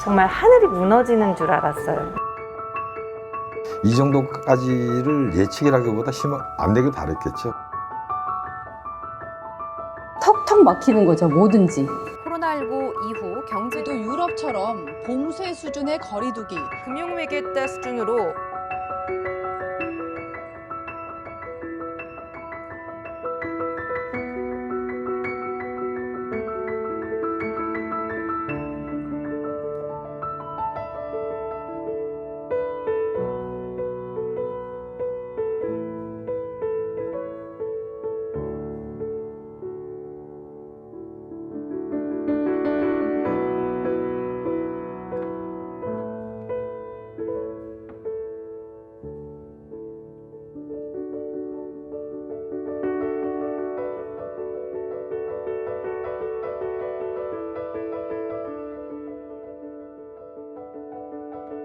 정말 하늘이 무너지는 줄 알았어요. 이 정도까지를 예측이라기보다 안 되길 바랬겠죠. 턱턱 막히는 거죠, 뭐든지. 코로나19 이후 경제도 또 유럽처럼 봉쇄 수준의 거리두기. 금융위기 때 수준으로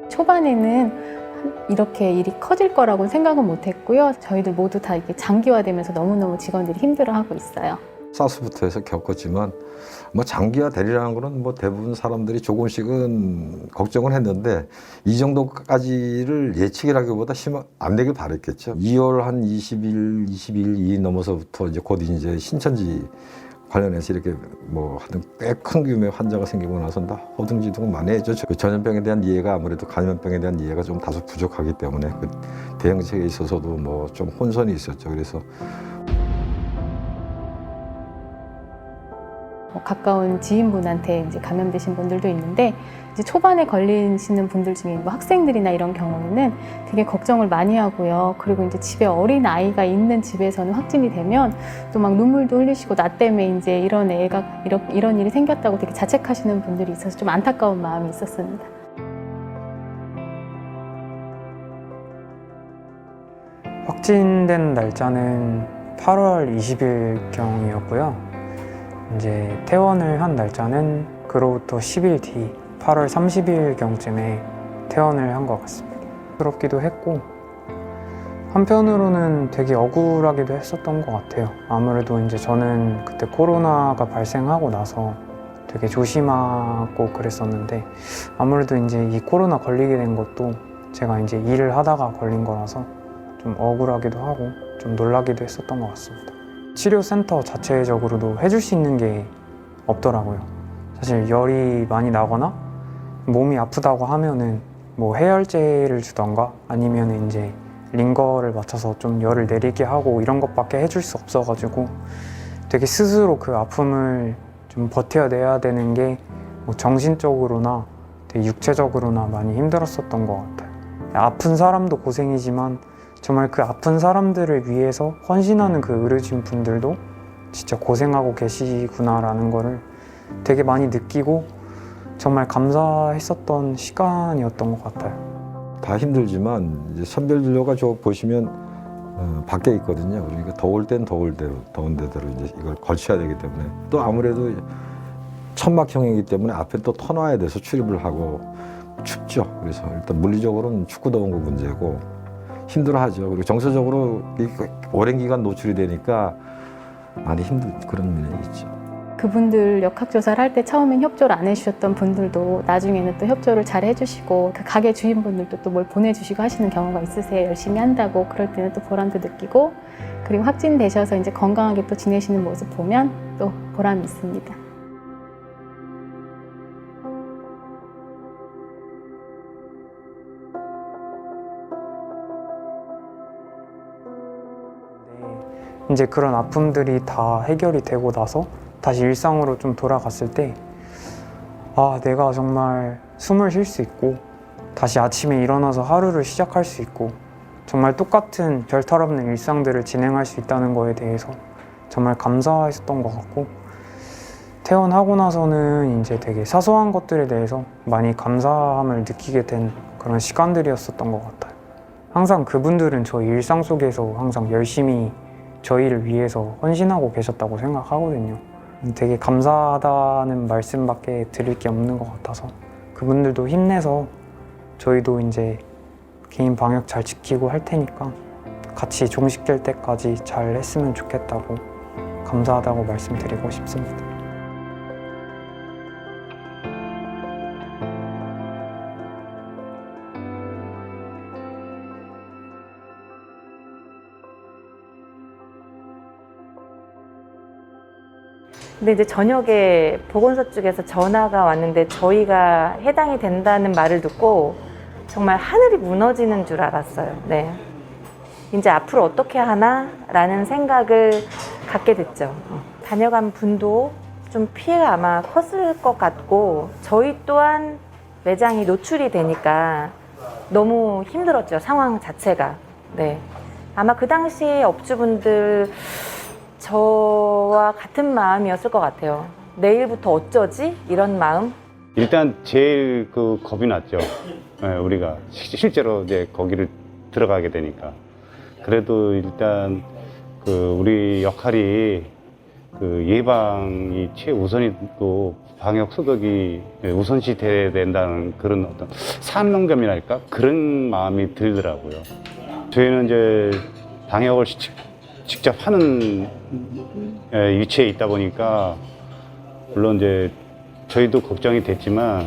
초반에는 이렇게 일이 커질 거라고 생각은 못했고요. 저희들 모두 다 이게 장기화되면서 너무너무 직원들이 힘들어하고 있어요. 사스부터 해서 겪었지만 뭐 장기화 되리라는 거는 뭐 대부분 사람들이 조금씩은 걱정을 했는데 이 정도까지를 예측이라기보다 안 되길 바랬겠죠. 2월 한 20일, 22일 넘어서부터 이제 곧 이제 신천지 관련해서 이렇게 뭐 꽤 큰 규모의 환자가 생기고 나서 다 허둥지둥 많이 했죠. 그 전염병에 대한 이해가 아무래도 감염병에 대한 이해가 좀 다소 부족하기 때문에 그 대응책에 있어서도 뭐 좀 혼선이 있었죠. 그래서 가까운 지인분한테 이제 감염되신 분들도 있는데 이제 초반에 걸리시는 분들 중에 뭐 학생들이나 이런 경우에는 되게 걱정을 많이 하고요. 그리고 이제 집에 어린 아이가 있는 집에서는 확진이 되면 또 막 눈물도 흘리시고 나 때문에 이제 이런 애가 이런 일이 생겼다고 되게 자책하시는 분들이 있어서 좀 안타까운 마음이 있었습니다. 확진된 날짜는 8월 20일경이었고요. 이제 퇴원을 한 날짜는 그로부터 10일 뒤 8월 30일경쯤에 퇴원을 한 것 같습니다. 부럽기도 했고 한편으로는 되게 억울하기도 했었던 것 같아요. 아무래도 이제 저는 그때 코로나가 발생하고 나서 되게 조심하고 그랬었는데 아무래도 이제 이 코로나 걸리게 된 것도 제가 이제 일을 하다가 걸린 거라서 좀 억울하기도 하고 좀 놀라기도 했었던 것 같습니다. 치료센터 자체적으로도 해줄 수 있는 게 없더라고요. 사실 열이 많이 나거나 몸이 아프다고 하면은 뭐 해열제를 주던가 아니면 이제 링거를 맞춰서 좀 열을 내리게 하고 이런 것밖에 해줄 수 없어가지고 되게 스스로 그 아픔을 좀 버텨내야 되는 게 뭐 정신적으로나 되게 육체적으로나 많이 힘들었었던 것 같아요. 아픈 사람도 고생이지만 정말 그 아픈 사람들을 위해서 헌신하는 그 의료진 분들도 진짜 고생하고 계시구나라는 거를 되게 많이 느끼고 정말 감사했었던 시간이었던 것 같아요. 다 힘들지만 이제 선별진료가 보시면 밖에 있거든요. 그러니까 더울 땐 더운 데대로 이제 이걸 걸쳐야 되기 때문에 또 아무래도 천막형이기 때문에 앞에 또 터놔야 돼서 출입을 하고 춥죠. 그래서 일단 물리적으로는 춥고 더운 거 문제고 힘들어하죠. 그리고 정서적으로 오랜 기간 노출이 되니까 많이 힘든 그런 면이 있죠. 그분들 역학조사를 할 때 처음엔 협조를 안 해주셨던 분들도 나중에는 또 협조를 잘 해주시고 그 가게 주인분들도 또 뭘 보내주시고 하시는 경우가 있으세요. 열심히 한다고 그럴 때는 또 보람도 느끼고 그리고 확진되셔서 이제 건강하게 또 지내시는 모습 보면 또 보람이 있습니다. 이제 그런 아픔들이 다 해결이 되고 나서 다시 일상으로 좀 돌아갔을 때 아, 내가 정말 숨을 쉴 수 있고 다시 아침에 일어나서 하루를 시작할 수 있고 정말 똑같은 별탈 없는 일상들을 진행할 수 있다는 거에 대해서 정말 감사했었던 것 같고 퇴원하고 나서는 이제 되게 사소한 것들에 대해서 많이 감사함을 느끼게 된 그런 시간들이었었던 것 같아요. 항상 그분들은 저희 일상 속에서 항상 열심히 저희를 위해서 헌신하고 계셨다고 생각하거든요. 되게 감사하다는 말씀밖에 드릴 게 없는 것 같아서 그분들도 힘내서 저희도 이제 개인 방역 잘 지키고 할 테니까 같이 종식될 때까지 잘 했으면 좋겠다고 감사하다고 말씀드리고 싶습니다. 근데 이제 저녁에 보건소 쪽에서 전화가 왔는데 저희가 해당이 된다는 말을 듣고 정말 하늘이 무너지는 줄 알았어요. 네. 이제 앞으로 어떻게 하나라는 생각을 갖게 됐죠. 다녀간 분도 좀 피해가 아마 컸을 것 같고 저희 또한 매장이 노출이 되니까 너무 힘들었죠. 상황 자체가. 네. 아마 그 당시에 업주분들 저와 같은 마음이었을 것 같아요. 내일부터 어쩌지? 이런 마음. 일단 제일 그 겁이 났죠. 네, 우리가 실제로 이제 거기를 들어가게 되니까. 그래도 일단 그 우리 역할이 그 예방이 최우선이고 방역 소독이 우선시 돼야 된다는 그런 어떤 사명감이랄까 그런 마음이 들더라고요. 저희는 이제 방역을 직접 하는 위치에 있다 보니까 물론 이제 저희도 걱정이 됐지만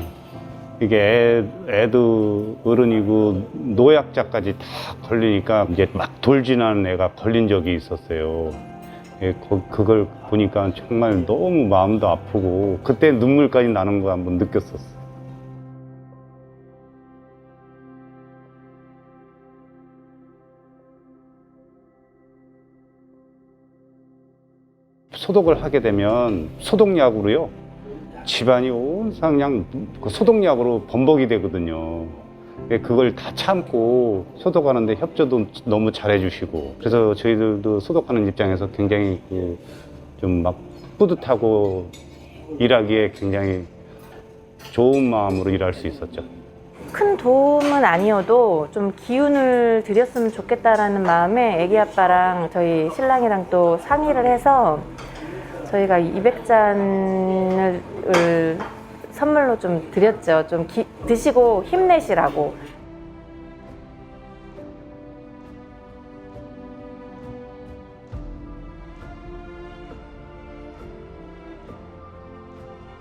이게 애도 어른이고 노약자까지 다 걸리니까 이제 막 돌진하는 애가 걸린 적이 있었어요. 그걸 보니까 정말 너무 마음도 아프고 그때 눈물까지 나는 거 한번 느꼈었어요. 소독을 하게 되면 소독약으로요 집안이 온상 그냥 그 소독약으로 범벅이 되거든요. 그걸 다 참고 소독하는데 협조도 너무 잘해주시고 그래서 저희들도 소독하는 입장에서 굉장히 좀 막 뿌듯하고 일하기에 굉장히 좋은 마음으로 일할 수 있었죠. 큰 도움은 아니어도 좀 기운을 드렸으면 좋겠다라는 마음에 애기 아빠랑 저희 신랑이랑 또 상의를 해서 저희가 200잔을 선물로 좀 드렸죠. 좀 드시고 힘내시라고.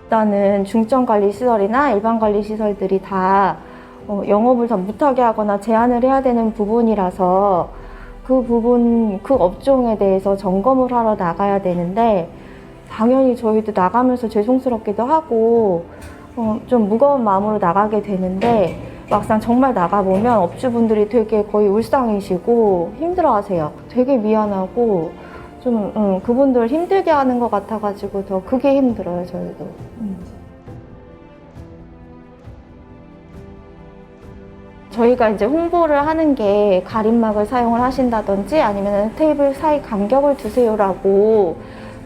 일단은 중증관리시설이나 일반관리시설들이 다 영업을 더 못하게 하거나 제한을 해야 되는 부분이라서 그 업종에 대해서 점검을 하러 나가야 되는데 당연히 저희도 나가면서 죄송스럽기도 하고 좀 무거운 마음으로 나가게 되는데 막상 정말 나가보면 업주분들이 되게 거의 울상이시고 힘들어하세요. 되게 미안하고 좀 그분들 힘들게 하는 것 같아가지고 더 그게 힘들어요, 저희도. 저희가 이제 홍보를 하는 게 가림막을 사용을 하신다든지 아니면 테이블 사이 간격을 두세요라고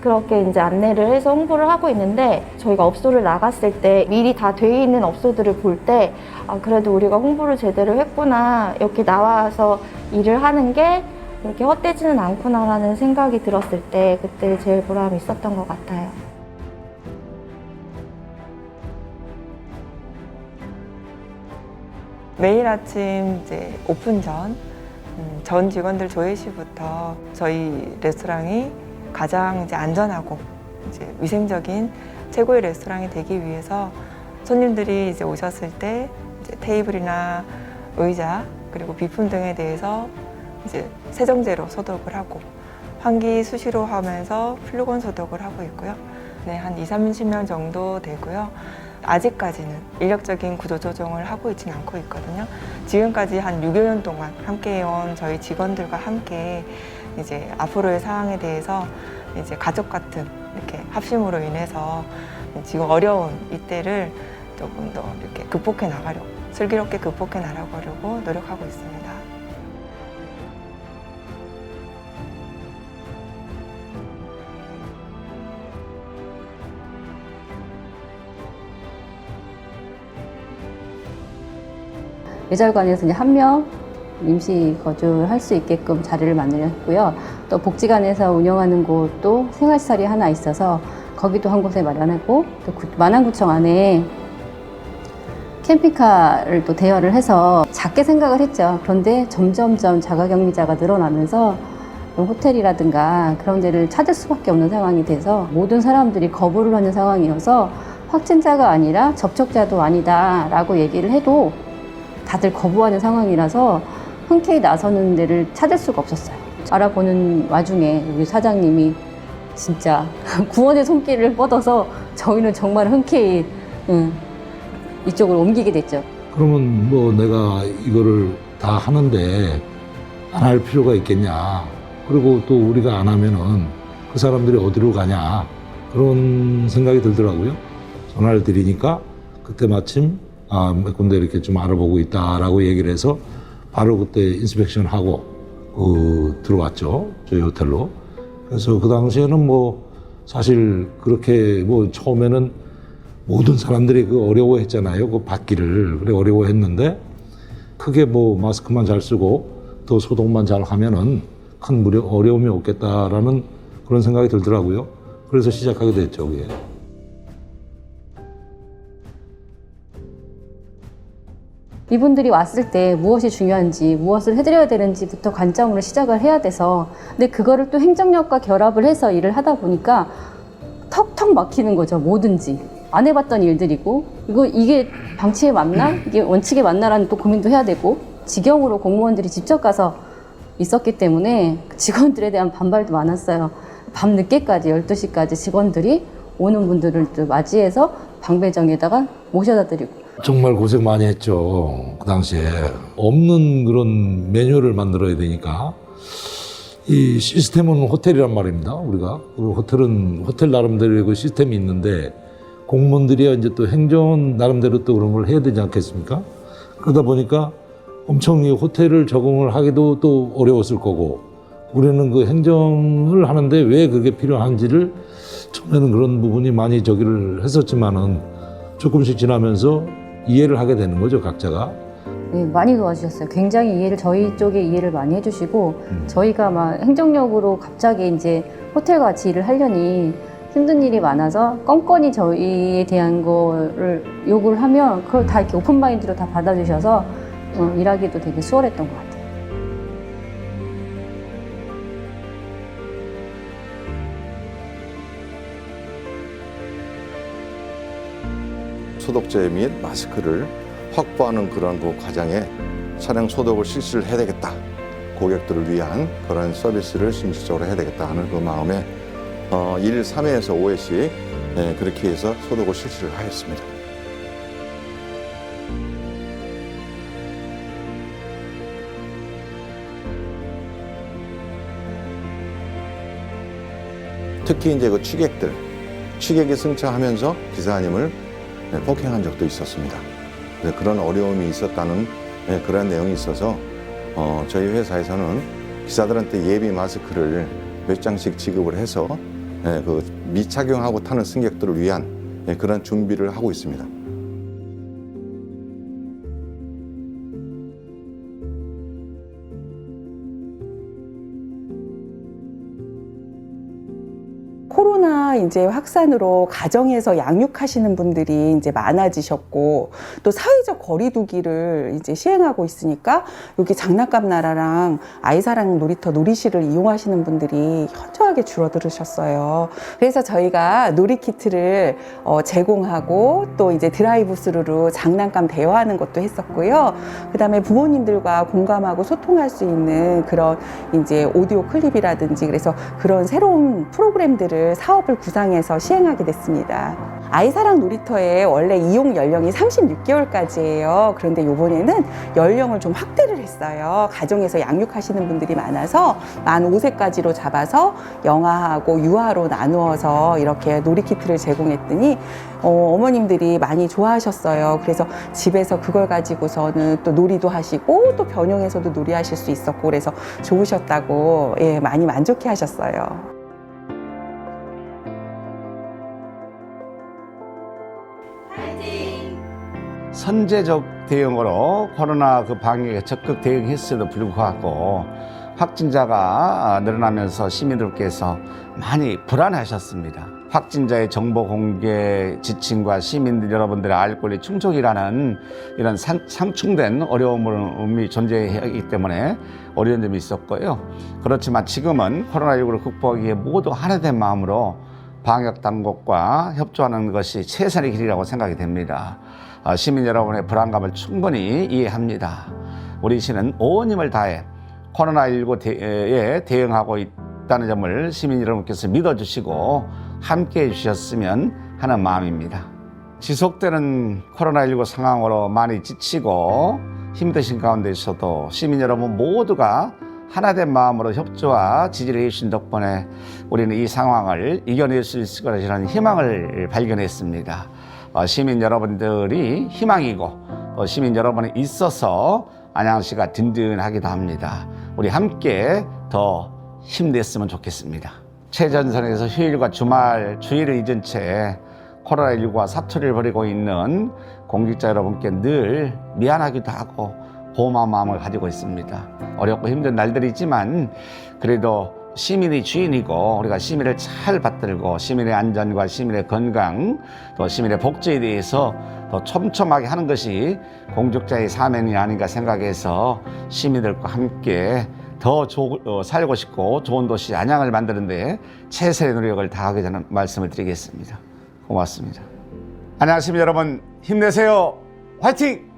그렇게 이제 안내를 해서 홍보를 하고 있는데 저희가 업소를 나갔을 때 미리 다 돼 있는 업소들을 볼 때 아, 그래도 우리가 홍보를 제대로 했구나 이렇게 나와서 일을 하는 게 그렇게 헛되지는 않구나라는 생각이 들었을 때 그때 제일 보람이 있었던 것 같아요. 매일 아침 이제 오픈 전 직원들 조회 시부터 저희 레스토랑이 가장 이제 안전하고 이제 위생적인 최고의 레스토랑이 되기 위해서 손님들이 이제 오셨을 때 이제 테이블이나 의자 그리고 비품 등에 대해서 이제 세정제로 소독을 하고 환기 수시로 하면서 플루건 소독을 하고 있고요. 네, 한 20-30명 정도 되고요. 아직까지는 인력적인 구조 조정을 하고 있지는 않고 있거든요. 지금까지 한 6여 년 동안 함께 해온 저희 직원들과 함께 이제 앞으로의 상황에 대해서 이제 가족 같은 이렇게 합심으로 인해서 지금 어려운 이때를 조금 더 이렇게 극복해 나가려고 슬기롭게 극복해 나가려고 노력하고 있습니다. 예절관에서 이제 한 명 임시 거주를 할 수 있게끔 자리를 마련했고요. 또 복지관에서 운영하는 곳도 생활시설이 하나 있어서 거기도 한 곳에 마련하고 또 마남구청 안에 캠핑카를 또 대여를 해서 작게 생각을 했죠. 그런데 점점점 자가격리자가 늘어나면서 호텔이라든가 그런 데를 찾을 수밖에 없는 상황이 돼서 모든 사람들이 거부를 하는 상황이어서 확진자가 아니라 접촉자도 아니다 라고 얘기를 해도 다들 거부하는 상황이라서 흔쾌히 나서는 데를 찾을 수가 없었어요. 알아보는 와중에 우리 사장님이 진짜 구원의 손길을 뻗어서 저희는 정말 흔쾌히 이쪽으로 옮기게 됐죠. 그러면 뭐 내가 이거를 다 하는데 안 할 필요가 있겠냐. 그리고 또 우리가 안 하면은 그 사람들이 어디로 가냐. 그런 생각이 들더라고요. 전화를 드리니까 그때 마침 몇 군데 이렇게 좀 알아보고 있다라고 얘기를 해서 바로 그때 인스펙션 하고 들어왔죠. 저희 호텔로. 그래서 그 당시에는 뭐 사실 그렇게 뭐 처음에는 모든 사람들이 그 어려워했잖아요. 그 받기를. 그래 어려워했는데 크게 뭐 마스크만 잘 쓰고 또 소독만 잘 하면은 큰 어려움이 없겠다라는 그런 생각이 들더라고요. 그래서 시작하게 됐죠, 그게. 이분들이 왔을 때 무엇이 중요한지, 무엇을 해드려야 되는지부터 관점으로 시작을 해야 돼서, 근데 그거를 또 행정력과 결합을 해서 일을 하다 보니까 턱턱 막히는 거죠, 뭐든지. 안 해봤던 일들이고, 이게 방치에 맞나? 이게 원칙에 맞나라는 또 고민도 해야 되고, 직영으로 공무원들이 직접 가서 있었기 때문에 직원들에 대한 반발도 많았어요. 밤 늦게까지 12시까지 직원들이 오는 분들을 또 맞이해서 방배정에다가 모셔다 드리고. 정말 고생 많이 했죠. 그 당시에. 없는 그런 매뉴얼을 만들어야 되니까. 이 시스템은 호텔이란 말입니다, 우리가. 그리고 호텔은 호텔 나름대로의 그 시스템이 있는데 공무원들이야 이제 또 행정 나름대로 또 그런 걸 해야 되지 않겠습니까? 그러다 보니까 엄청 이 호텔을 적응을 하기도 또 어려웠을 거고, 우리는 그 행정을 하는데 왜 그게 필요한지를 처음에는 그런 부분이 많이 저기를 했었지만은 조금씩 지나면서 이해를 하게 되는 거죠, 각자가. 네, 많이 도와주셨어요. 굉장히 저희 쪽에 이해를 많이 해주시고, 저희가 막 행정력으로 갑자기 이제 호텔 같이 일을 하려니 힘든 일이 많아서 껌껌이 저희에 대한 거를 요구를 하면 그걸 다 이렇게 오픈마인드로 다 받아주셔서 일하기도 되게 수월했던 것 같아요. 소독제 및 마스크를 확보하는 그런 그 과정에 차량 소독을 실시를 해야 되겠다. 고객들을 위한 그런 서비스를 신실적으로 해야 되겠다 하는 그 마음에 1, 3회에서 5회씩 그렇게 해서 소독을 실시를 하였습니다. 특히 이제 그 취객이 승차하면서 기사님을 폭행한 적도 있었습니다. 그런 어려움이 있었다는 그런 내용이 있어서 저희 회사에서는 기사들한테 예비 마스크를 몇 장씩 지급을 해서 그 미착용하고 타는 승객들을 위한 그런 준비를 하고 있습니다. 코로나 이제 확산으로 가정에서 양육하시는 분들이 이제 많아지셨고, 또 사회적 거리두기를 이제 시행하고 있으니까 여기 장난감 나라랑 아이사랑 놀이터 놀이실을 이용하시는 분들이 현저하게 줄어들으셨어요. 그래서 저희가 놀이 키트를 제공하고 또 이제 드라이브 스루로 장난감 대여하는 것도 했었고요. 그다음에 부모님들과 공감하고 소통할 수 있는 그런 이제 오디오 클립이라든지, 그래서 그런 새로운 프로그램들을 사업을 구상해서 시행하게 됐습니다. 아이사랑 놀이터에 원래 이용 연령이 36개월까지예요. 그런데 이번에는 연령을 좀 확대를 했어요. 가정에서 양육하시는 분들이 많아서 만 5세까지로 잡아서 영아하고 유아로 나누어서 이렇게 놀이키트를 제공했더니 어머님들이 많이 좋아하셨어요. 그래서 집에서 그걸 가지고서는 또 놀이도 하시고 또 변형해서도 놀이하실 수 있었고, 그래서 좋으셨다고 많이 만족해 하셨어요. 선제적 대응으로 코로나 그 방역에 적극 대응했음에도 불구하고 확진자가 늘어나면서 시민들께서 많이 불안하셨습니다. 확진자의 정보 공개 지침과 시민들 여러분들의 알 권리 충족이라는 이런 상충된 어려움이 존재하기 때문에 어려운 점이 있었고요. 그렇지만 지금은 코로나19를 극복하기 위해 모두 하나된 마음으로 방역 당국과 협조하는 것이 최선의 길이라고 생각이 됩니다. 시민 여러분의 불안감을 충분히 이해합니다. 우리 시는 온 힘을 다해 코로나19에 대응하고 없다는 점을 시민 여러분께서 믿어주시고 함께해 주셨으면 하는 마음입니다. 지속되는 코로나19 상황으로 많이 지치고 힘드신 가운데 있어도 시민 여러분 모두가 하나된 마음으로 협조와 지지를 해주신 덕분에 우리는 이 상황을 이겨낼 수 있을 것이라는 희망을 발견했습니다. 시민 여러분들이 희망이고 시민 여러분이 있어서 안양시가 든든하기도 합니다. 우리 함께 더 힘냈으면 좋겠습니다. 최전선에서 휴일과 주말, 주일을 잊은 채 코로나19와 사투리를 벌이고 있는 공직자 여러분께 늘 미안하기도 하고 고마운 마음을 가지고 있습니다. 어렵고 힘든 날들이지만 그래도 시민이 주인이고 우리가 시민을 잘 받들고 시민의 안전과 시민의 건강 또 시민의 복지에 대해서 더 촘촘하게 하는 것이 공직자의 사명이 아닌가 생각해서 시민들과 함께 더 살고 싶고 좋은 도시 안양을 만드는 데 최선의 노력을 다하겠다는 말씀을 드리겠습니다. 고맙습니다. 안양 시민 여러분 힘내세요. 화이팅!